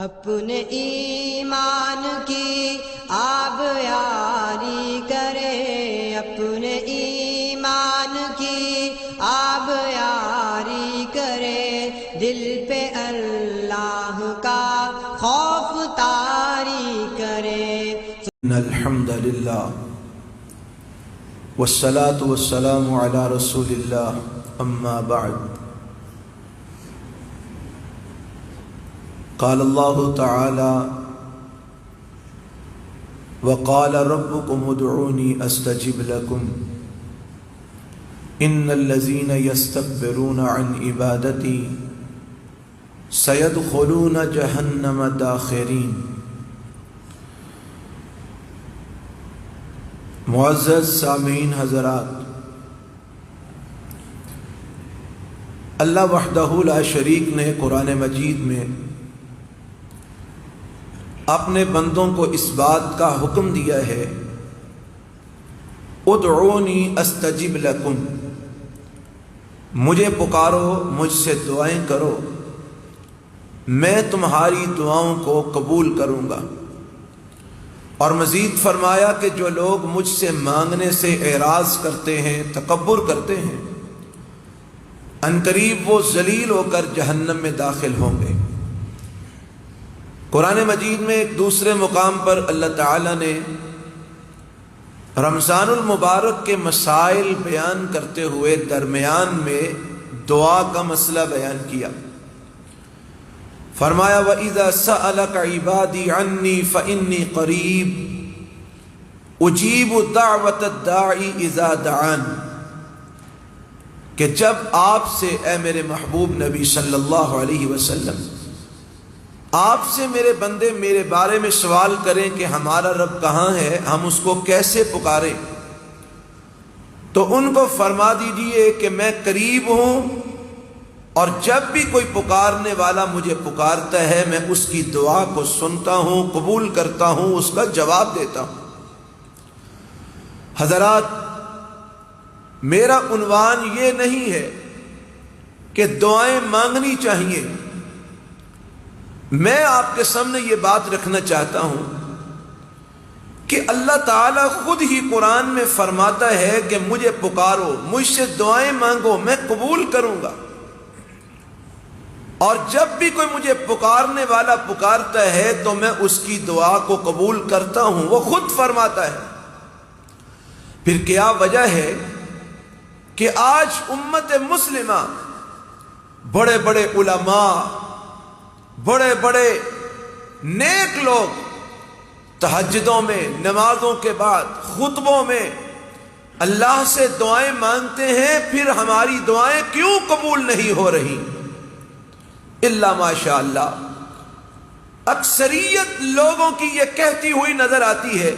اپنے ایمان کی آب یاری کرے، اپنے ایمان کی آب یاری کرے، دل پہ اللہ کا خوف طاری کرے۔ ان الحمد للہ والصلاة والسلام علی رسول اللہ، اما بعد۔ قال اللہ تعالی وقال ربکم ادعونی استجب لکم ان الذین یستکبرون عن عبادتی سیدخلون جہنم داخرین۔ معزز سامعین حضرات، اللہ وحدہ لا شریک نے قرآن مجید میں اپنے بندوں کو اس بات کا حکم دیا ہے، ادعونی استجب لکم، مجھے پکارو، مجھ سے دعائیں کرو، میں تمہاری دعاؤں کو قبول کروں گا۔ اور مزید فرمایا کہ جو لوگ مجھ سے مانگنے سے اعراض کرتے ہیں، تکبر کرتے ہیں، عنقریب وہ ذلیل ہو کر جہنم میں داخل ہوں گے۔ قرآن مجید میں ایک دوسرے مقام پر اللہ تعالیٰ نے رمضان المبارک کے مسائل بیان کرتے ہوئے درمیان میں دعا کا مسئلہ بیان کیا۔ فرمایا وَإِذَا سَأَلَكَ عِبَادِي عَنِّي فَإِنِّي قَرِيبٌ أُجِيبُ دَعْوَةَ الدَّاعِ إِذَا دَعَانِ، کہ جب آپ سے اے میرے محبوب نبی صلی اللہ علیہ وسلم، آپ سے میرے بندے میرے بارے میں سوال کریں کہ ہمارا رب کہاں ہے، ہم اس کو کیسے پکاریں، تو ان کو فرما دیجئے کہ میں قریب ہوں، اور جب بھی کوئی پکارنے والا مجھے پکارتا ہے میں اس کی دعا کو سنتا ہوں، قبول کرتا ہوں، اس کا جواب دیتا ہوں۔ حضرات، میرا عنوان یہ نہیں ہے کہ دعائیں مانگنی چاہیے، میں آپ کے سامنے یہ بات رکھنا چاہتا ہوں کہ اللہ تعالیٰ خود ہی قرآن میں فرماتا ہے کہ مجھے پکارو، مجھ سے دعائیں مانگو، میں قبول کروں گا۔ اور جب بھی کوئی مجھے پکارنے والا پکارتا ہے تو میں اس کی دعا کو قبول کرتا ہوں، وہ خود فرماتا ہے۔ پھر کیا وجہ ہے کہ آج امت مسلمہ بڑے بڑے علماء، بڑے بڑے نیک لوگ تہجدوں میں، نمازوں کے بعد خطبوں میں اللہ سے دعائیں مانگتے ہیں، پھر ہماری دعائیں کیوں قبول نہیں ہو رہی؟ الا ماشاء اللہ اکثریت لوگوں کی یہ کہتی ہوئی نظر آتی ہے،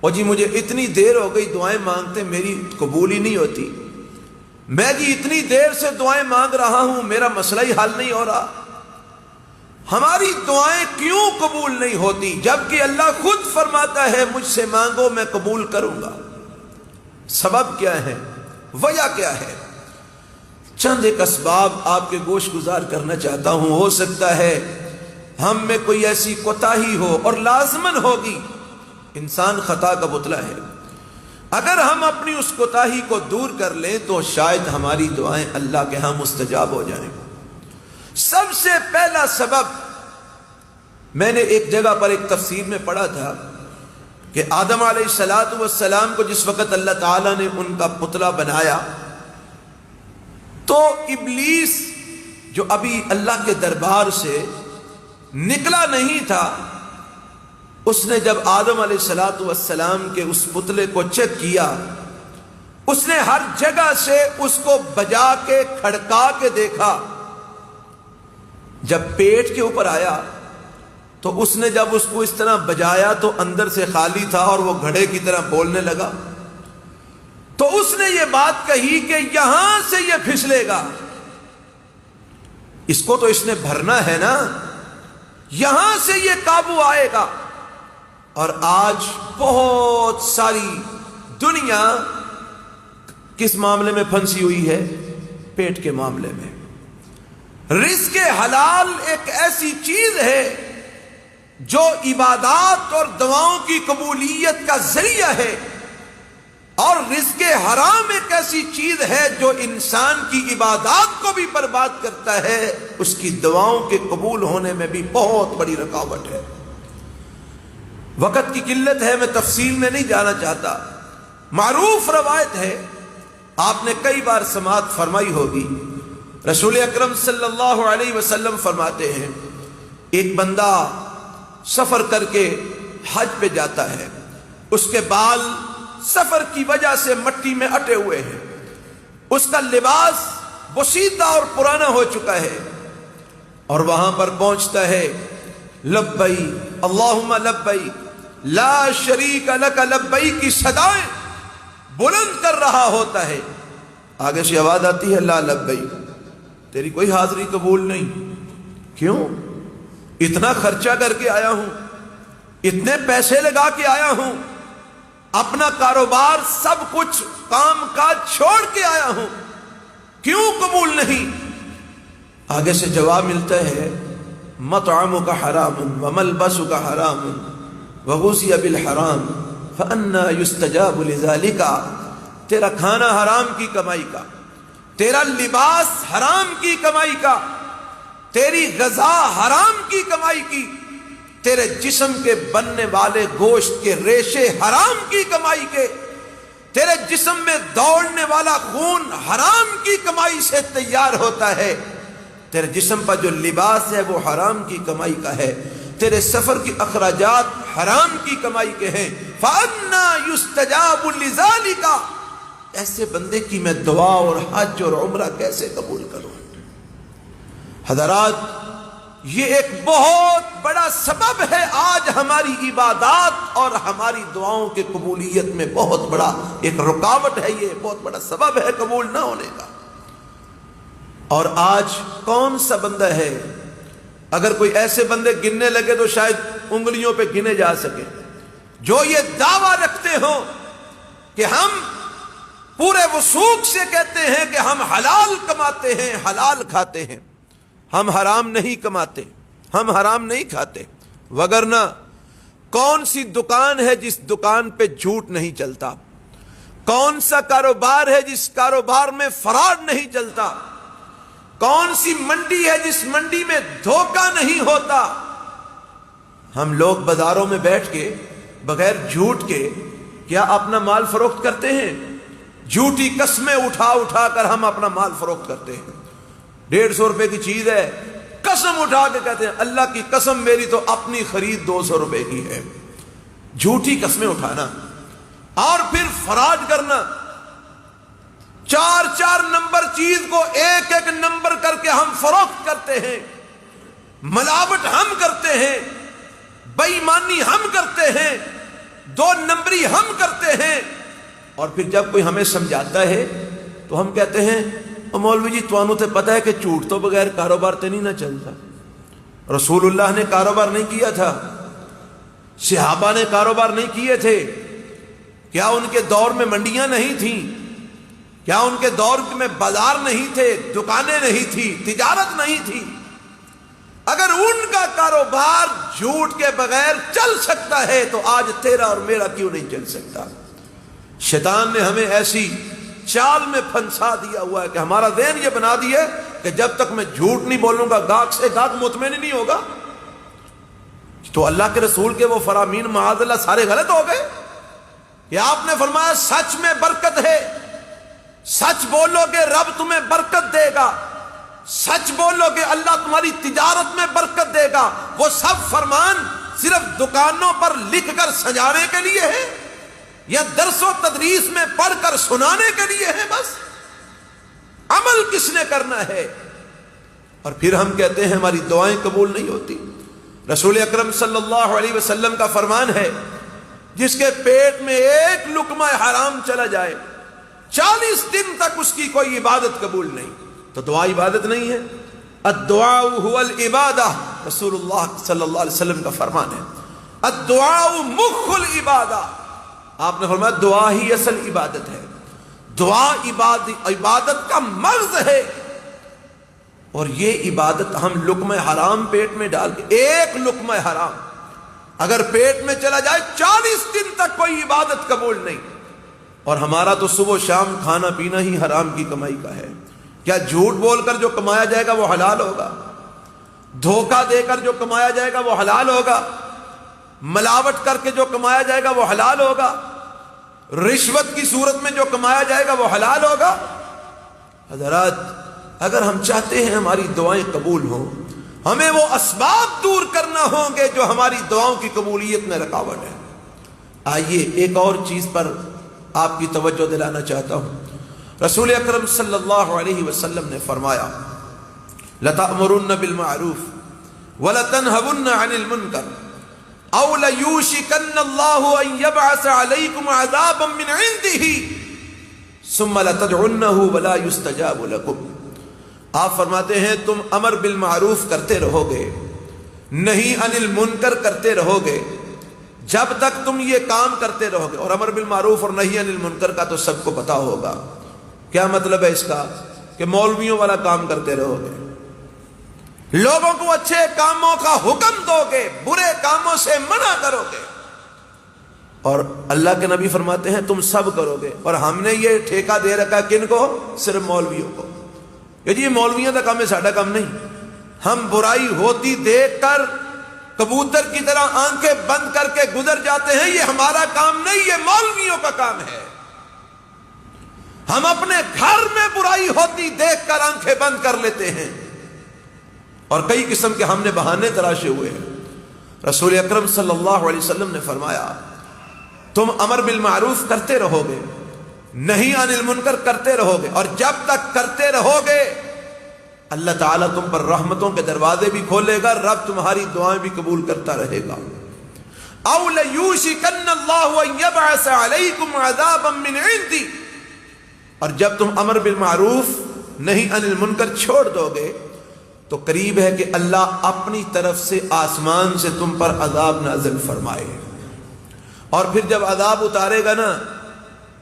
اور جی مجھے اتنی دیر ہو گئی دعائیں مانگتے میری قبول ہی نہیں ہوتی، میں جی اتنی دیر سے دعائیں مانگ رہا ہوں میرا مسئلہ ہی حل نہیں ہو رہا۔ ہماری دعائیں کیوں قبول نہیں ہوتی جبکہ اللہ خود فرماتا ہے مجھ سے مانگو میں قبول کروں گا؟ سبب کیا ہے؟ وجہ کیا ہے؟ چند ایک اسباب آپ کے گوش گزار کرنا چاہتا ہوں۔ ہو سکتا ہے ہم میں کوئی ایسی کوتاہی ہو، اور لازماً ہوگی، انسان خطا کا پتلا ہے، اگر ہم اپنی اس کوتاہی کو دور کر لیں تو شاید ہماری دعائیں اللہ کے ہاں مستجاب ہو جائیں۔ سب سے پہلا سبب، میں نے ایک جگہ پر ایک تفسیر میں پڑھا تھا کہ آدم علیہ السلام کو جس وقت اللہ تعالیٰ نے ان کا پتلا بنایا تو ابلیس جو ابھی اللہ کے دربار سے نکلا نہیں تھا، اس نے جب آدم علیہ السلام کے اس پتلے کو چیک کیا، اس نے ہر جگہ سے اس کو بجا کے کھڑکا کے دیکھا۔ جب پیٹ کے اوپر آیا تو اس نے جب اس کو اس طرح بجایا تو اندر سے خالی تھا اور وہ گھڑے کی طرح بولنے لگا۔ تو اس نے یہ بات کہی کہ یہاں سے یہ پھسلے گا، اس کو تو اس نے بھرنا ہے نا، یہاں سے یہ قابو آئے گا۔ اور آج بہت ساری دنیا کس معاملے میں پھنسی ہوئی ہے؟ پیٹ کے معاملے میں۔ رزق حلال ایک ایسی چیز ہے جو عبادات اور دعاؤں کی قبولیت کا ذریعہ ہے، اور رزق حرام ایک ایسی چیز ہے جو انسان کی عبادات کو بھی برباد کرتا ہے، اس کی دعاؤں کے قبول ہونے میں بھی بہت بڑی رکاوٹ ہے۔ وقت کی قلت ہے، میں تفصیل میں نہیں جانا چاہتا۔ معروف روایت ہے، آپ نے کئی بار سماعت فرمائی ہوگی، رسول اکرم صلی اللہ علیہ وسلم فرماتے ہیں ایک بندہ سفر کر کے حج پہ جاتا ہے، اس کے بال سفر کی وجہ سے مٹی میں اٹے ہوئے ہیں، اس کا لباس بوسیدہ اور پرانا ہو چکا ہے، اور وہاں پر پہنچتا ہے، لبیک اللہم لبیک لا شریک لک لبیک کی صدائیں بلند کر رہا ہوتا ہے، آگے سے آواز آتی ہے لا لبیک، تیری کوئی حاضری قبول نہیں۔ کیوں؟ اتنا خرچہ کر کے آیا ہوں، اتنے پیسے لگا کے آیا ہوں، اپنا کاروبار سب کچھ کام کاج چھوڑ کے آیا ہوں، کیوں قبول نہیں؟ آگے سے جواب ملتا ہے مطعمک حرام وملبسک حرام وغذی بالحرام فأنا یستجاب لذالک، تیرا کھانا حرام کی کمائی کا، تیرا لباس حرام کی کمائی کا، تیری غذا حرام کی کمائی کی، تیرے جسم کے بننے والے گوشت کے ریشے حرام کی کمائی کے، تیرے جسم میں دوڑنے والا خون حرام کی کمائی سے تیار ہوتا ہے، تیرے جسم پر جو لباس ہے وہ حرام کی کمائی کا ہے، تیرے سفر کی اخراجات حرام کی کمائی کے ہیں، فَأَنَّا يُسْتَجَابُ لِذَالِكَ، ایسے بندے کی میں دعا اور حج اور عمرہ کیسے قبول کروں؟ حضرات، یہ ایک بہت بڑا سبب ہے آج ہماری عبادات اور ہماری دعاؤں کے قبولیت میں بہت بڑا ایک رکاوٹ ہے، یہ بہت بڑا سبب ہے قبول نہ ہونے کا۔ اور آج کون سا بندہ ہے، اگر کوئی ایسے بندے گننے لگے تو شاید انگلیوں پہ گنے جا سکے، جو یہ دعویٰ رکھتے ہوں کہ ہم پورے وثوق سے کہتے ہیں کہ ہم حلال کماتے ہیں، حلال کھاتے ہیں، ہم حرام نہیں کماتے، ہم حرام نہیں کھاتے، وگرنہ کون سی دکان ہے جس دکان پہ جھوٹ نہیں چلتا؟ کون سا کاروبار ہے جس کاروبار میں فراڈ نہیں چلتا؟ کون سی منڈی ہے جس منڈی میں دھوکہ نہیں ہوتا؟ ہم لوگ بازاروں میں بیٹھ کے بغیر جھوٹ کے کیا اپنا مال فروخت کرتے ہیں؟ جھوٹی قسمیں اٹھا اٹھا کر ہم اپنا مال فروخت کرتے ہیں۔ 150 روپے کی چیز ہے، قسم اٹھا کے کہتے ہیں اللہ کی قسم میری تو اپنی خرید 200 روپے کی ہے۔ جھوٹی قسمیں اٹھانا اور پھر فراڈ کرنا، 4 نمبر چیز کو 1 نمبر کر کے ہم فروخت کرتے ہیں، ملاوٹ ہم کرتے ہیں، بے ایمانی ہم کرتے ہیں، 2 نمبری ہم کرتے ہیں، اور پھر جب کوئی ہمیں سمجھاتا ہے تو ہم کہتے ہیں مولوی جی توانوں تے پتہ ہے کہ جھوٹ تو بغیر کاروبار تے نہیں نہ چلتا۔ رسول اللہ نے کاروبار نہیں کیا تھا، صحابہ نے کاروبار نہیں کیے تھے، کیا ان کے دور میں منڈیاں نہیں تھیں؟ کیا ان کے دور میں بازار نہیں تھے، دکانیں نہیں تھی، تجارت نہیں تھی؟ اگر ان کا کاروبار جھوٹ کے بغیر چل سکتا ہے تو آج تیرا اور میرا کیوں نہیں چل سکتا؟ شیطان نے ہمیں ایسی چال میں پھنسا دیا ہوا ہے کہ ہمارا ذہن یہ بنا دیا کہ جب تک میں جھوٹ نہیں بولوں گا گاہک سے گاہک مطمئن نہیں ہوگا۔ تو اللہ کے رسول کے وہ فرامین معاذ اللہ سارے غلط ہو گئے کہ آپ نے فرمایا سچ میں برکت ہے، سچ بولو گے رب تمہیں برکت دے گا، سچ بولو گے اللہ تمہاری تجارت میں برکت دے گا۔ وہ سب فرمان صرف دکانوں پر لکھ کر سجانے کے لیے ہے یا درس و تدریس میں پڑھ کر سنانے کے لیے ہے؟ بس عمل کس نے کرنا ہے؟ اور پھر ہم کہتے ہیں ہماری دعائیں قبول نہیں ہوتی۔ رسول اکرم صلی اللہ علیہ وسلم کا فرمان ہے جس کے پیٹ میں 1 لقمہ حرام چلا جائے 40 دن تک اس کی کوئی عبادت قبول نہیں۔ تو دعا عبادت نہیں ہے؟ الدعاء هو العبادہ، رسول اللہ صلی اللہ علیہ وسلم کا فرمان ہے الدعاء مخ العبادہ۔ آپ نے فرمایا دعا ہی اصل عبادت ہے، دعا عبادت کا مغز ہے۔ اور یہ عبادت ہم لقمہ حرام پیٹ میں ڈال کے، ایک لقمہ حرام اگر پیٹ میں چلا جائے 40 دن تک کوئی عبادت قبول نہیں. اور ہمارا تو صبح و شام کھانا پینا ہی حرام کی کمائی کا ہے. کیا جھوٹ بول کر جو کمایا جائے گا وہ حلال ہوگا؟ دھوکہ دے کر جو کمایا جائے گا وہ حلال ہوگا؟ ملاوٹ کر کے جو کمایا جائے گا وہ حلال ہوگا؟ رشوت کی صورت میں جو کمایا جائے گا وہ حلال ہوگا؟ حضرات، اگر ہم چاہتے ہیں ہماری دعائیں قبول ہوں، ہمیں وہ اسباب دور کرنا ہوں گے جو ہماری دعاؤں کی قبولیت میں رکاوٹ ہے. آئیے ایک اور چیز پر آپ کی توجہ دلانا چاہتا ہوں. رسول اکرم صلی اللہ علیہ وسلم نے فرمایا لَتَأْمُرُنَّ بِالْمَعْرُوفِ وَلَتَنْهَوُنَّ عَنِ الْمُنْكَرِ أَوْ لَيُوشِكَنَّ اللَّهُ أَنْ يَبْعَثَ عَلَيْكُمْ عَذَابًا مِّنْ عِنْدِهِ ثُمَّ لَتَدْعُنَّهُ وَلَا يُسْتَجَابُ لَكُمْ. آپ فرماتے ہیں تم امر بالمعروف کرتے رہو گے، نہیں عن المنکر کرتے رہو گے. جب تک تم یہ کام کرتے رہو گے، اور امر بالمعروف اور نہیں عن المنکر کا تو سب کو پتا ہوگا کیا مطلب ہے اس کا، کہ مولویوں والا کام کرتے رہو گے، لوگوں کو اچھے کاموں کا حکم دو گے، برے کاموں سے منع کرو گے. اور اللہ کے نبی فرماتے ہیں تم سب کرو گے. اور ہم نے یہ ٹھیکہ دے رکھا کن کو؟ صرف مولویوں کو. یہ مولویوں کا کام ہے، ساڈا کام نہیں. ہم برائی ہوتی دیکھ کر کبوتر کی طرح آنکھیں بند کر کے گزر جاتے ہیں، یہ ہمارا کام نہیں، یہ مولویوں کا کام ہے. ہم اپنے گھر میں برائی ہوتی دیکھ کر آنکھیں بند کر لیتے ہیں، اور کئی قسم کے ہم نے بہانے تراشے ہوئے ہیں. رسول اکرم صلی اللہ علیہ وسلم نے فرمایا تم امر بالمعروف کرتے رہو گے، نہیں عن المنکر کرتے رہو گے، اور جب تک کرتے رہو گے اللہ تعالیٰ تم پر رحمتوں کے دروازے بھی کھولے گا، رب تمہاری دعائیں بھی قبول کرتا رہے گا. أَوْ لَيُوشِكَنَّ اللَّهُ أَن يَبْعَثَ عَلَيْكُمْ عَذَابًا مِّنْ عِنْدِهِ. اور جب تم امر بالمعروف نہیں عن المنکر چھوڑ دو گے تو قریب ہے کہ اللہ اپنی طرف سے آسمان سے تم پر عذاب نازل فرمائے. اور پھر جب عذاب اتارے گا نا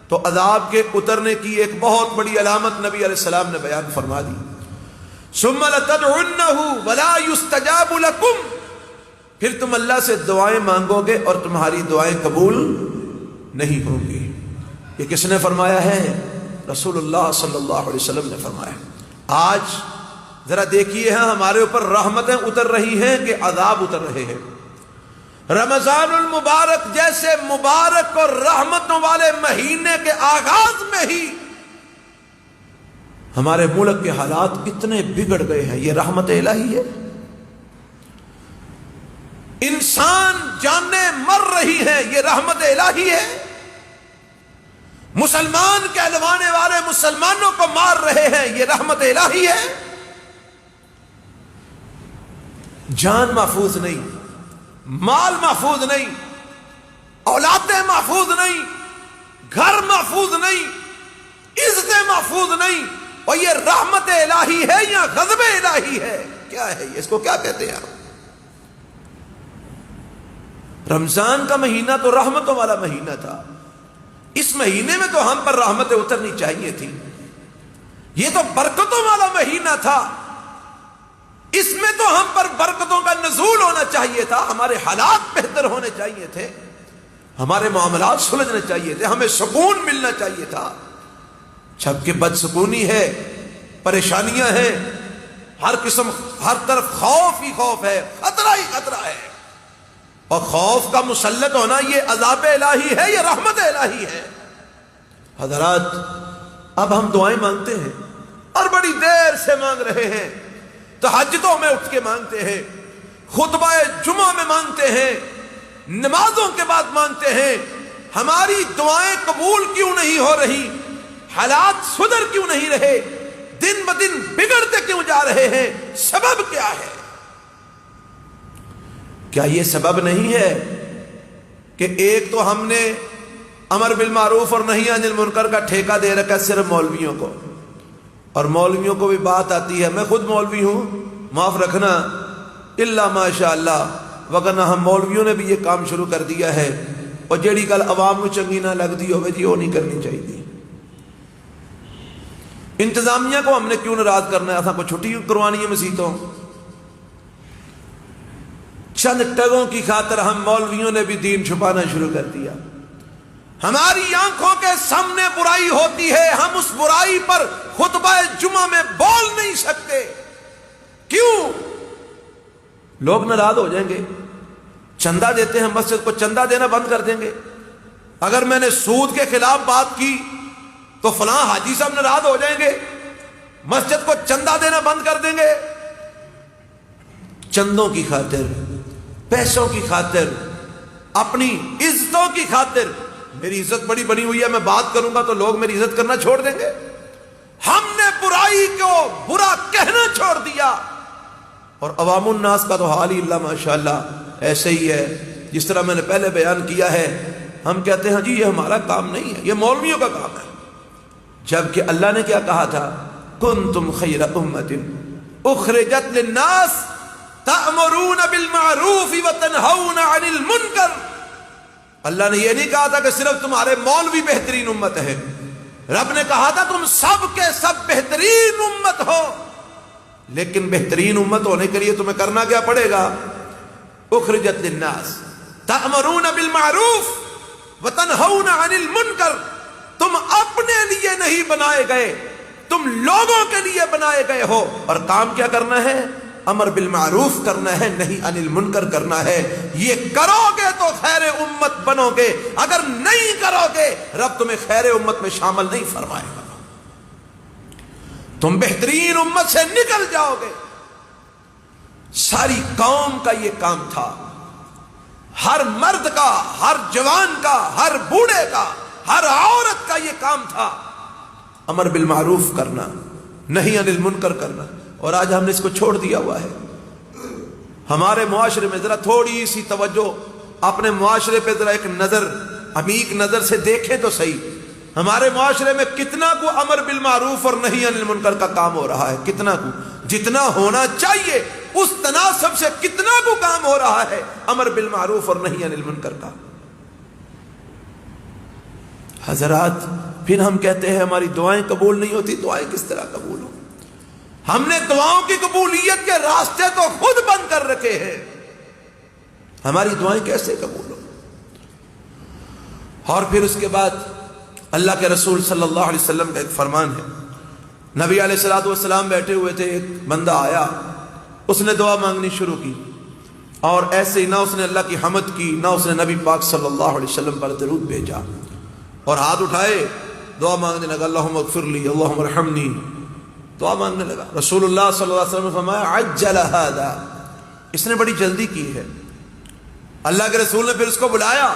تو عذاب کے اترنے کی ایک بہت بڑی علامت نبی علیہ السلام نے بیان فرما دی. ثُمَّ لَتَدْعُنَّهُ وَلَا يُسْتَجَابُ لَكُمْ. پھر تم اللہ سے دعائیں مانگو گے اور تمہاری دعائیں قبول نہیں ہوں گی. یہ کس نے فرمایا ہے؟ رسول اللہ صلی اللہ علیہ وسلم نے فرمایا. آج ذرا دیکھیے ہاں ہمارے اوپر رحمتیں اتر رہی ہیں کہ عذاب اتر رہے ہیں. رمضان المبارک جیسے مبارک اور رحمتوں والے مہینے کے آغاز میں ہی ہمارے ملک کے حالات کتنے بگڑ گئے ہیں. یہ رحمت الہی ہے. انسان جانیں مر رہی ہیں، یہ رحمت الہی ہے. مسلمان کہلوانے والے مسلمانوں کو مار رہے ہیں، یہ رحمت الہی ہے. جان محفوظ نہیں، مال محفوظ نہیں، اولادیں محفوظ نہیں، گھر محفوظ نہیں، عزتیں محفوظ نہیں. اور یہ رحمت الہی ہے یا غضب الہی ہے؟ کیا ہے یہ؟ اس کو کیا کہتے ہیں آپ؟ رمضان کا مہینہ تو رحمتوں والا مہینہ تھا. اس مہینے میں تو ہم پر رحمتیں اترنی چاہیے تھی. یہ تو برکتوں والا مہینہ تھا. اس میں تو ہم پر برکتوں کا نزول ہونا چاہیے تھا. ہمارے حالات بہتر ہونے چاہیے تھے، ہمارے معاملات سلجھنے چاہیے تھے، ہمیں سکون ملنا چاہیے تھا. جبکہ بدسکونی ہے، پریشانیاں ہیں، ہر قسم، ہر طرف خوف ہی خوف ہے، خطرہ ہی خطرہ ہے. اور خوف کا مسلط ہونا یہ عذاب الہی ہے، یہ رحمت الہی ہے. حضرات، اب ہم دعائیں مانگتے ہیں اور بڑی دیر سے مانگ رہے ہیں. تہجدوں میں اٹھ کے مانگتے ہیں، خطبہ جمعہ میں مانگتے ہیں، نمازوں کے بعد مانگتے ہیں. ہماری دعائیں قبول کیوں نہیں ہو رہی؟ حالات سدھر کیوں نہیں رہے؟ دن بدن بگڑتے کیوں جا رہے ہیں؟ سبب کیا ہے؟ کیا یہ سبب نہیں ہے کہ ایک تو ہم نے امر بالمعروف اور نہی عن المنکر کا ٹھیکہ دے رکھا صرف مولویوں کو، اور مولویوں کو بھی بات آتی ہے، میں خود مولوی ہوں، معاف رکھنا الا ماشاء اللہ، وگرنہ ہم مولویوں نے بھی یہ کام شروع کر دیا ہے. اور جیڑی گل عوام نو چنگی نہ لگتی ہوے جی وہ نہیں کرنی چاہیے. انتظامیہ کو ہم نے کیوں ناراض کرنا ہے؟ اصل کو چھٹی کروانی ہے مسیحوں؟ چند ٹگوں کی خاطر ہم مولویوں نے بھی دین چھپانا شروع کر دیا. ہماری آنکھوں کے سامنے برائی ہوتی ہے، ہم اس برائی پر خطبہ جمعہ میں بول نہیں سکتے. کیوں؟ لوگ ناراض ہو جائیں گے. چندہ دیتے ہیں مسجد کو، چندہ دینا بند کر دیں گے. اگر میں نے سود کے خلاف بات کی تو فلاں حاجی صاحب ناراض ہو جائیں گے، مسجد کو چندہ دینا بند کر دیں گے. چندوں کی خاطر، پیسوں کی خاطر، اپنی عزتوں کی خاطر. میری عزت بڑی بنی ہوئی ہے، میں بات کروں گا تو لوگ میری عزت کرنا چھوڑ دیں گے. ہم نے برائی کو برا کہنا چھوڑ دیا. اور عوام الناس کا تو حال ہی اللہ ماشاءاللہ ایسے ہی ہے. جس طرح میں نے پہلے بیان کیا ہے، ہم کہتے ہیں جی یہ ہمارا کام نہیں ہے، یہ مولویوں کا کام ہے. جبکہ اللہ نے کیا کہا تھا؟ کنتم خیر امت اخرجت للناس تأمرون بالمعروف وتنہون عن المنکر. اللہ نے یہ نہیں کہا تھا کہ صرف تمہارے مولوی بہترین امت ہے. رب نے کہا تھا تم سب کے سب بہترین امت ہو. لیکن بہترین امت ہونے کے لیے تمہیں کرنا کیا پڑے گا؟ اخرجت للناس تأمرون بالمعروف وتنہون عن المنکر. تم اپنے لیے نہیں بنائے گئے، تم لوگوں کے لیے بنائے گئے ہو. اور کام کیا کرنا ہے؟ امر بالمعروف کرنا ہے، نہیں عن المنکر کرنا ہے. یہ کرو گے تو خیر امت بنو گے، اگر نہیں کرو گے رب تمہیں خیر امت میں شامل نہیں فرمائے گا. تم بہترین امت سے نکل جاؤ گے. ساری قوم کا یہ کام تھا، ہر مرد کا، ہر جوان کا، ہر بوڑھے کا، ہر عورت کا یہ کام تھا، امر بالمعروف کرنا، نہیں عن المنکر کرنا. اور آج ہم نے اس کو چھوڑ دیا ہوا ہے. ہمارے معاشرے میں ذرا تھوڑی سی توجہ اپنے معاشرے پہ ذرا ایک نظر، عمیق نظر سے دیکھیں تو صحیح. ہمارے معاشرے میں کتنا کو امر بالمعروف اور نہیں عن المنکر کا کام ہو رہا ہے. کتنا کو، جتنا ہونا چاہیے اس تناسب سے کتنا کو کام ہو رہا ہے امر بالمعروف اور نہیں عن المنکر کا. حضرات پھر ہم کہتے ہیں ہماری دعائیں قبول نہیں ہوتی. دعائیں کس طرح قبول ہوں؟ ہم نے دعاؤں کی قبولیت کے راستے تو خود بند کر رکھے ہیں. ہماری دعائیں کیسے قبول ہوں؟ اور پھر اس کے بعد اللہ کے رسول صلی اللہ علیہ وسلم کا ایک فرمان ہے. نبی علیہ الصلوۃ والسلام بیٹھے ہوئے تھے، ایک بندہ آیا، اس نے دعا مانگنی شروع کی. اور ایسے ہی نہ اس نے اللہ کی حمد کی، نہ اس نے نبی پاک صلی اللہ علیہ وسلم پر درود بھیجا، اور ہاتھ اٹھائے دعا مانگنے لگا، اللہم اغفر لی، اللہم ارحمنی، دعا مانگنے لگا. رسول اللہ صلی اللہ علیہ وسلم نے فرمایا عجل ھذا، اس نے بڑی جلدی کی ہے. اللہ کے رسول نے پھر اس کو بلایا،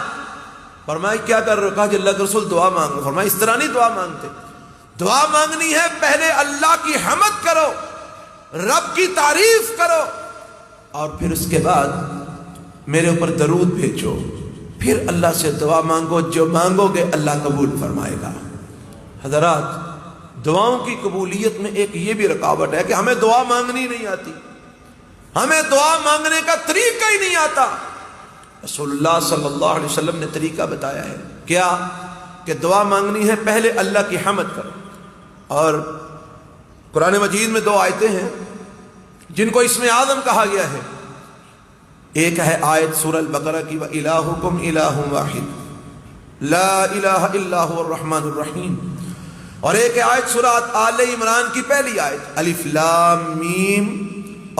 فرمایا کیا کر رہے ہو؟ کہا کہ اللہ کے رسول دعا مانگ رہے. فرمایا اس طرح نہیں دعا مانگتے. دعا مانگنی ہے پہلے اللہ کی حمد کرو، رب کی تعریف کرو، اور پھر اس کے بعد میرے اوپر درود بھیجو، پھر اللہ سے دعا مانگو. جو مانگو گے اللہ قبول فرمائے گا. حضرات دعاؤں کی قبولیت میں ایک یہ بھی رکاوٹ ہے کہ ہمیں دعا مانگنی نہیں آتی، ہمیں دعا مانگنے کا طریقہ ہی نہیں آتا. رسول اللہ صلی اللہ علیہ وسلم نے طریقہ بتایا ہے. کیا؟ کہ دعا مانگنی ہے پہلے اللہ کی حمد کرو. اور قرآن مجید میں 2 آیتیں ہیں جن کو اسم اعظم کہا گیا ہے. ایک ہے آیت سورہ البقرہ کی، وَإِلَٰهُكُمْ إِلَٰهٌ وَاحِدٌ لَا إِلَٰهَ إِلَّا هُوَ الرَّحْمَٰنُ الرَّحِيمُ. اور ایک آیت سورہ آل عمران کی پہلی آیت، الف لام میم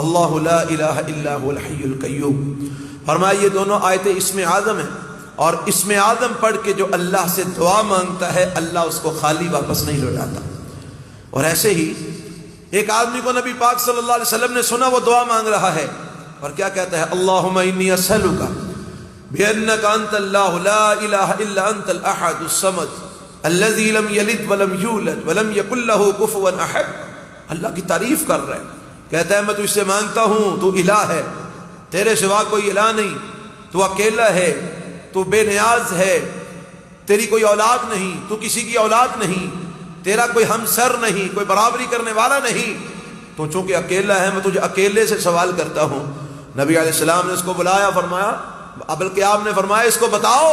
اللہ لا الہ الا هو الحی القیوم. فرمایا یہ دونوں آیتیں اسم اعظم ہیں، اور اسم اعظم پڑھ کے جو اللہ سے دعا مانگتا ہے اللہ اس کو خالی واپس نہیں لوٹاتا. اور ایسے ہی ایک آدمی کو نبی پاک صلی اللہ علیہ وسلم نے سنا وہ دعا مانگ رہا ہے، اور کیا کہتا ہے؟ اللہم انی اسألک بأنک انت اللہ لا الہ الا انت الاحد الصمد الذی لم یلد ولم یولد ولم یکن لہ کفوا احد. اللہ کی تعریف کر رہے ہیں، کہتا ہے میں تجھ سے مانگتا ہوں تو الہ ہے، تیرے سوا کوئی الہ نہیں، تو اکیلا ہے، تو بے نیاز ہے، تیری کوئی اولاد نہیں، تو کسی کی اولاد نہیں، تیرا کوئی ہمسر نہیں، کوئی برابری کرنے والا نہیں، تو چونکہ اکیلا ہے میں تجھے اکیلے سے سوال کرتا ہوں. نبی علیہ السلام نے اس کو بلایا، فرمایا بلکہ آپ نے فرمایا اس کو بتاؤ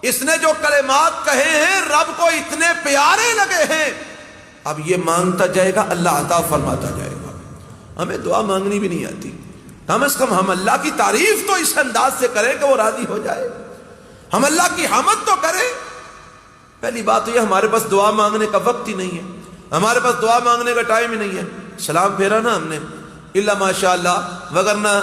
اس نے جو کلمات کہے ہیں رب کو اتنے پیارے لگے ہیں اب یہ مانگتا جائے گا، اللہ عطا فرماتا جائے گا. ہمیں دعا مانگنی بھی نہیں آتی، کم از کم ہم اللہ کی تعریف تو اس انداز سے کریں کہ وہ راضی ہو جائے. ہم اللہ کی حمد تو کریں. پہلی بات تو یہ ہمارے پاس دعا مانگنے کا وقت ہی نہیں ہے، ہمارے پاس دعا مانگنے کا ٹائم ہی نہیں ہے. سلام پھیرا نا ہم نے الا ماشاء اللہ، وگرنہ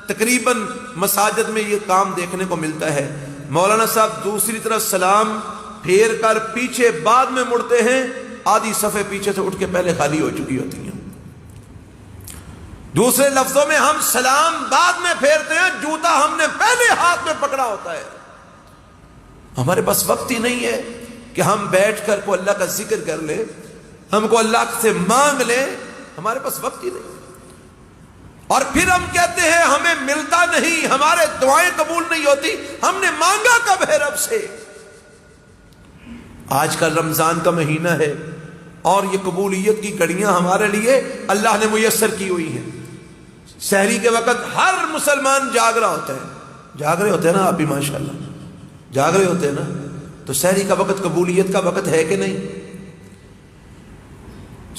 تقریباً مساجد میں یہ کام دیکھنے کو ملتا ہے. مولانا صاحب دوسری طرف سلام پھیر کر پیچھے بعد میں مڑتے ہیں، آدھی صفحے پیچھے سے اٹھ کے پہلے خالی ہو چکی ہوتی ہیں. دوسرے لفظوں میں ہم سلام بعد میں پھیرتے ہیں، جوتا ہم نے پہلے ہاتھ میں پکڑا ہوتا ہے. ہمارے پاس وقت ہی نہیں ہے کہ ہم بیٹھ کر کو اللہ کا ذکر کر لیں، ہم کو اللہ سے مانگ لیں. ہمارے پاس وقت ہی نہیں. اور پھر ہم کہتے ہیں ہمیں ملتا نہیں، ہمارے دعائیں قبول نہیں ہوتی. ہم نے مانگا کب ہے رب سے؟ آج کل رمضان کا مہینہ ہے اور یہ قبولیت کی گھڑیاں ہمارے لیے اللہ نے میسر کی ہوئی ہیں. سحری کے وقت ہر مسلمان جاگ رہا ہوتا ہے. جاگ رہے ہوتے ہیں نا آپ بھی ماشاءاللہ، جاگ رہے ہوتے ہیں نا. تو سحری کا وقت قبولیت کا وقت ہے کہ نہیں؟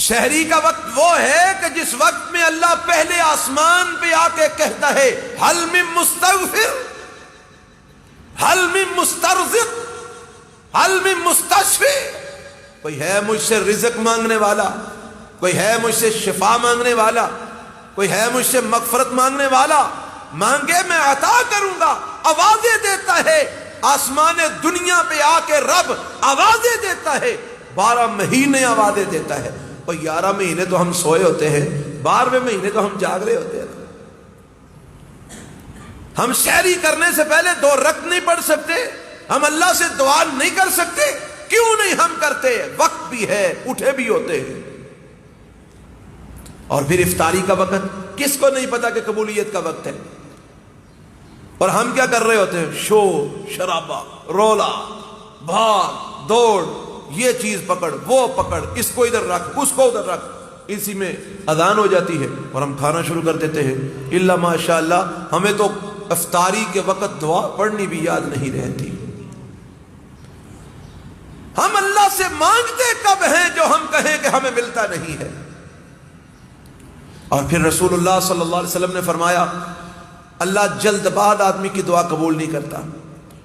سحری کا وقت وہ ہے کہ جس وقت میں اللہ پہلے آسمان پہ آ کے کہتا ہے حل من مستغفر، حل من مسترزق، حل من مستشفی. کوئی ہے مجھ سے رزق مانگنے والا، کوئی ہے مجھ سے شفا مانگنے والا، کوئی ہے مجھ سے مغفرت مانگنے والا؟ مانگے میں عطا کروں گا. آوازیں دیتا ہے آسمان دنیا پہ آ کے رب، آوازیں دیتا ہے. 12 مہینے آوازیں دیتا ہے. اور 11 مہینے تو ہم سوئے ہوتے ہیں، 12ویں مہینے تو ہم جاگ رہے ہوتے ہیں. ہم سحری کرنے سے پہلے 2 رکعت نہیں پڑھ سکتے، ہم اللہ سے دعا نہیں کر سکتے. کیوں نہیں ہم کرتے؟ وقت بھی ہے، اٹھے بھی ہوتے ہیں. اور پھر افطاری کا وقت کس کو نہیں پتا کہ قبولیت کا وقت ہے؟ اور ہم کیا کر رہے ہوتے ہیں؟ شور شرابہ، رولا، بھاگ دوڑ، یہ چیز پکڑ، وہ پکڑ، اس کو ادھر رکھ، اس کو ادھر رکھ. اسی میں اذان ہو جاتی ہے اور ہم کھانا شروع کر دیتے ہیں. الا ماشاء اللہ ہمیں تو افطاری کے وقت دعا پڑھنی بھی یاد نہیں رہتی. ہم اللہ سے مانگتے کب ہیں جو ہم کہیں کہ ہمیں ملتا نہیں ہے؟ اور پھر رسول اللہ صلی اللہ علیہ وسلم نے فرمایا اللہ جلد باز آدمی کی دعا قبول نہیں کرتا.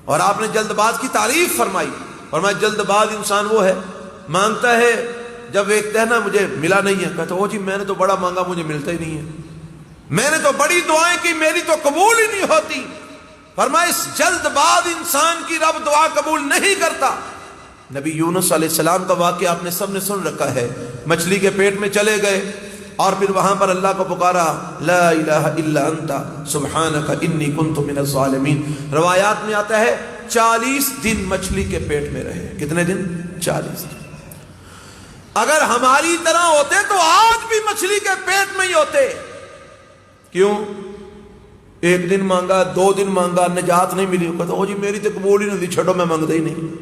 اور آپ نے جلد باز کی تعریف فرمائی، فرمایا جلد باز انسان وہ ہے مانگتا ہے، جب دیکھتا ہے نا مجھے ملا نہیں ہے، کہتا او جی میں نے تو بڑا مانگا مجھے ملتا ہی نہیں ہے، میں نے تو بڑی دعائیں کی میری تو قبول ہی نہیں ہوتی. فرمایا اس جلد باز انسان کی رب دعا قبول نہیں کرتا. نبی یونس علیہ السلام کا واقعہ آپ نے سب نے سن رکھا ہے. مچھلی کے پیٹ میں چلے گئے اور پھر وہاں پر اللہ کو پکارا، لا الہ الا انت سبحانک انی کنت من الظالمین. روایات میں آتا ہے 40 دن مچھلی کے پیٹ میں رہے. کتنے دن؟ 40 دن. اگر ہماری طرح ہوتے تو آج بھی مچھلی کے پیٹ میں ہی ہوتے. کیوں؟ 1 دن مانگا، 2 دن مانگا، نجات نہیں ملی، کہتا او جی میری تو قبول ہی نہیں تھی، چھوڑو میں مانگتا ہی نہیں.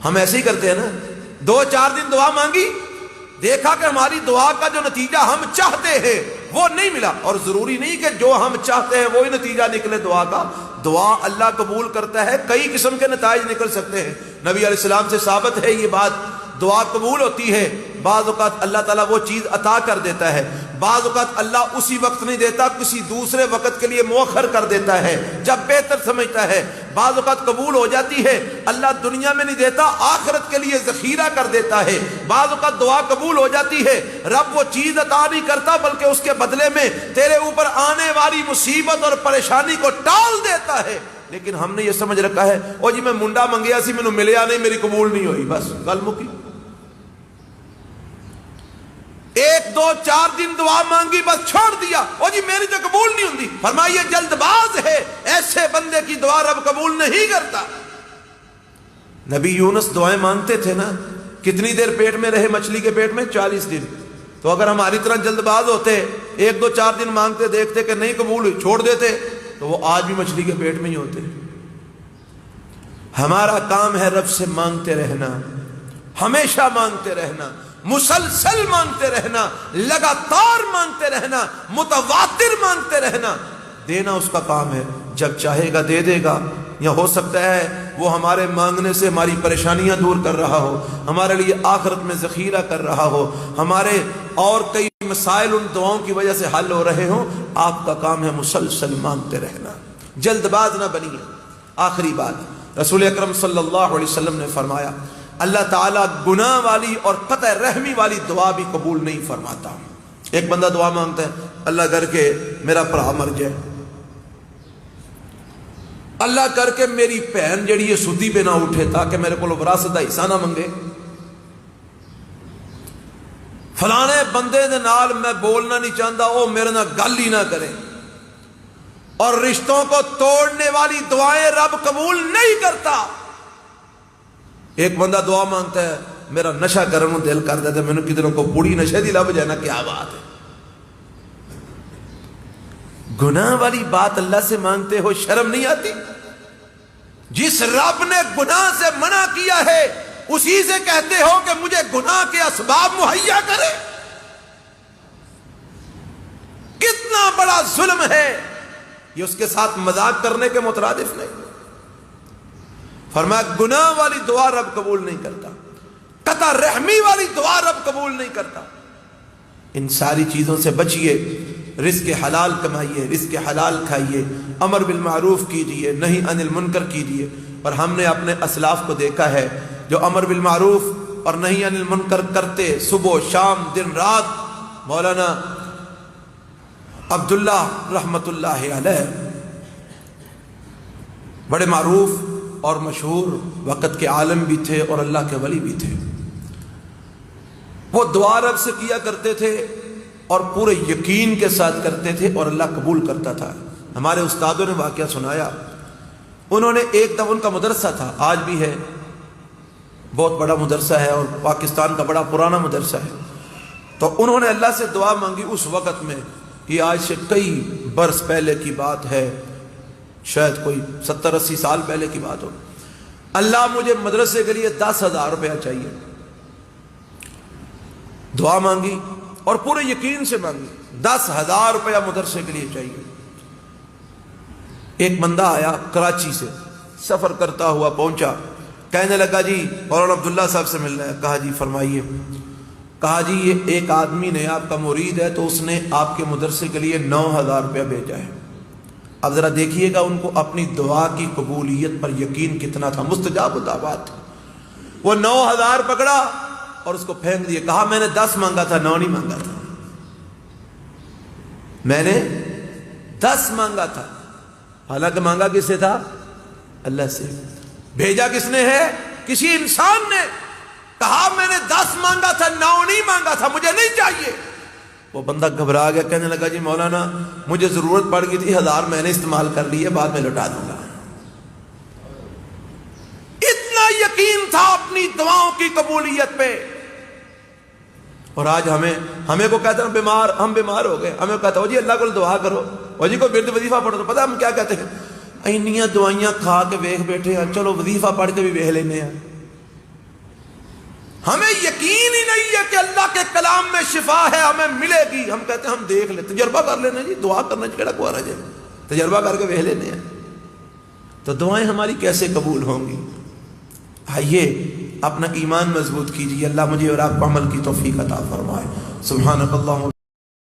ہم ایسے ہی کرتے ہیں نا. 2-4 دن دعا مانگی، دیکھا کہ ہماری دعا کا جو نتیجہ ہم چاہتے ہیں وہ نہیں ملا. اور ضروری نہیں کہ جو ہم چاہتے ہیں وہی نتیجہ نکلے دعا کا. دعا اللہ قبول کرتا ہے، کئی قسم کے نتائج نکل سکتے ہیں. نبی علیہ السلام سے ثابت ہے یہ بات. دعا قبول ہوتی ہے، بعض اوقات اللہ تعالیٰ وہ چیز عطا کر دیتا ہے، بعض اوقات اللہ اسی وقت نہیں دیتا، کسی دوسرے وقت کے لیے مؤخر کر دیتا ہے جب بہتر سمجھتا ہے. بعض اوقات قبول ہو جاتی ہے، اللہ دنیا میں نہیں دیتا، آخرت کے لیے ذخیرہ کر دیتا ہے. بعض اوقات دعا قبول ہو جاتی ہے، رب وہ چیز عطا نہیں کرتا بلکہ اس کے بدلے میں تیرے اوپر آنے والی مصیبت اور پریشانی کو ٹال دیتا ہے. لیکن ہم نے یہ سمجھ رکھا ہے او جی میں منڈا منگیا سی مینوں ملیا نہیں، میری قبول نہیں ہوئی، بس گل مکی. 1-2-4 دن دعا مانگی بس چھوڑ دیا، او جی میری تو قبول نہیں ہوتی. فرمایا جلد باز ہے، ایسے بندے کی دعا رب قبول نہیں کرتا. نبی یونس دعائیں مانگتے تھے نا، کتنی دیر پیٹ میں رہے مچھلی کے پیٹ میں؟ 40 دن. تو اگر ہماری طرح جلد باز ہوتے، 1-2-4 دن مانگتے، دیکھتے کہ نہیں قبول ہوئی، چھوڑ دیتے، تو وہ آج بھی مچھلی کے پیٹ میں ہی ہوتے. ہمارا کام ہے رب سے مانگتے رہنا، ہمیشہ مانگتے رہنا، مسلسل مانگتے رہنا، لگاتار مانگتے رہنا، متواتر مانگتے رہنا. دینا اس کا کام ہے، جب چاہے گا دے دے گا، یا ہو سکتا ہے وہ ہمارے مانگنے سے ہماری پریشانیاں دور کر رہا ہو، ہمارے لیے آخرت میں ذخیرہ کر رہا ہو، ہمارے اور کئی مسائل ان دعاؤں کی وجہ سے حل ہو رہے ہوں۔ آپ کا کام ہے مسلسل مانگتے رہنا، جلد باز نہ بنیے۔ آخری بات، رسول اکرم صلی اللہ علیہ وسلم نے فرمایا اللہ تعالیٰ گناہ والی اور قطع رحمی والی دعا بھی قبول نہیں فرماتا۔ ایک بندہ دعا مانگتا ہے اللہ کر کے میرا بھرا مر جائے، اللہ کر کے میری بہن جڑی ہے سودی پہ نہ اٹھے تاکہ میرے کو وراثت دا حصہ نہ منگے، فلانے بندے دے نال میں بولنا نہیں چاہتا وہ میرے نال گل ہی نہ کرے، اور رشتوں کو توڑنے والی دعائیں رب قبول نہیں کرتا۔ ایک بندہ دعا مانگتا ہے میرا نشہ کرنے کو دل کر دیتا ہے، میں نے کدھروں کو بڑی نشے دی لب جائے نا، کیا بات ہے۔ گناہ والی بات اللہ سے مانگتے ہو، شرم نہیں آتی؟ جس رب نے گناہ سے منع کیا ہے اسی سے کہتے ہو کہ مجھے گناہ کے اسباب مہیا کرے، کتنا بڑا ظلم ہے یہ، اس کے ساتھ مذاق کرنے کے مترادف نہیں۔ فرمایا گناہ والی دعا رب قبول نہیں کرتا، قطع رحمی والی دعا رب قبول نہیں کرتا۔ ان ساری چیزوں سے بچیے، رزق حلال کمائیے، رزق حلال کھائیے، امر بالمعروف کیجیے، نہی عن المنکر کیجیے۔ اور ہم نے اپنے اسلاف کو دیکھا ہے جو امر بالمعروف اور نہی عن المنکر کرتے، صبح و شام دن رات۔ مولانا عبداللہ رحمت اللہ علیہ بڑے معروف اور مشہور وقت کے عالم بھی تھے اور اللہ کے ولی بھی تھے۔ وہ دعا رب سے کیا کرتے تھے اور پورے یقین کے ساتھ کرتے تھے اور اللہ قبول کرتا تھا۔ ہمارے استادوں نے واقعہ سنایا، انہوں نے ایک دفعہ، ان کا مدرسہ تھا، آج بھی ہے، بہت بڑا مدرسہ ہے اور پاکستان کا بڑا پرانا مدرسہ ہے، تو انہوں نے اللہ سے دعا مانگی اس وقت میں، یہ آج سے کئی برس پہلے کی بات ہے، شاید کوئی 70-80 سال پہلے کی بات ہو۔ اللہ مجھے مدرسے کے لیے 10,000 روپیہ چاہیے۔ دعا مانگی اور پورے یقین سے مانگی، 10,000 روپیہ مدرسے کے لیے چاہیے۔ ایک بندہ آیا کراچی سے، سفر کرتا ہوا پہنچا، کہنے لگا جی مولانا عبداللہ صاحب سے ملنا ہے۔ کہا جی فرمائیے۔ کہا جی یہ ایک آدمی نے، آپ کا مرید ہے، تو اس نے آپ کے مدرسے کے لیے 9,000 روپیہ بھیجا ہے۔ اب ذرا دیکھیے گا ان کو اپنی دعا کی قبولیت پر یقین کتنا تھا، مستجاب الدعوات۔ وہ 9,000 پکڑا اور اس کو پھینک دیا، کہا میں نے 10 مانگا تھا، 9 نہیں مانگا تھا، میں نے 10 مانگا تھا۔ حالانکہ مانگا کس سے تھا؟ اللہ سے۔ بھیجا کس نے ہے؟ کسی انسان نے۔ کہا میں نے 10 مانگا تھا، 9 نہیں مانگا تھا، مجھے نہیں چاہیے۔ وہ بندہ گھبرا گیا، کہنے لگا جی مولانا مجھے ضرورت پڑ گئی تھی، 1000 میں نے استعمال کر لی ہے، بعد میں لوٹا دوں گا۔ اتنا یقین تھا اپنی دعاؤں کی قبولیت پہ۔ اور آج ہمیں کو کہتے ہیں ہم بیمار ہو گئے، ہمیں کہتا ہو جی اللہ کو دعا کرو، اور جی کو ورد وظیفہ پڑھو، تو پتہ ہم کیا کہتے ہیں؟ اینیاں دعائیاں کھا کے ویکھ بیٹھے ہیں، چلو وظیفہ پڑھ کے بھی ویکھ لینے ہیں۔ ہمیں یقین ہی نہیں ہے کہ اللہ کے کلام میں شفا ہے، ہمیں ملے گی۔ ہم کہتے ہیں ہم دیکھ لیں، تجربہ کر لینا جی، دعا کرنا کیڑا کو رہا جائے، تجربہ کر کے ویکھ لینے ہیں۔ تو دعائیں ہماری کیسے قبول ہوں گی؟ آئیے اپنا ایمان مضبوط کیجیے، اللہ مجھے اور آپ کو عمل کی توفیق عطا فرمائے۔ سبحانک اللہم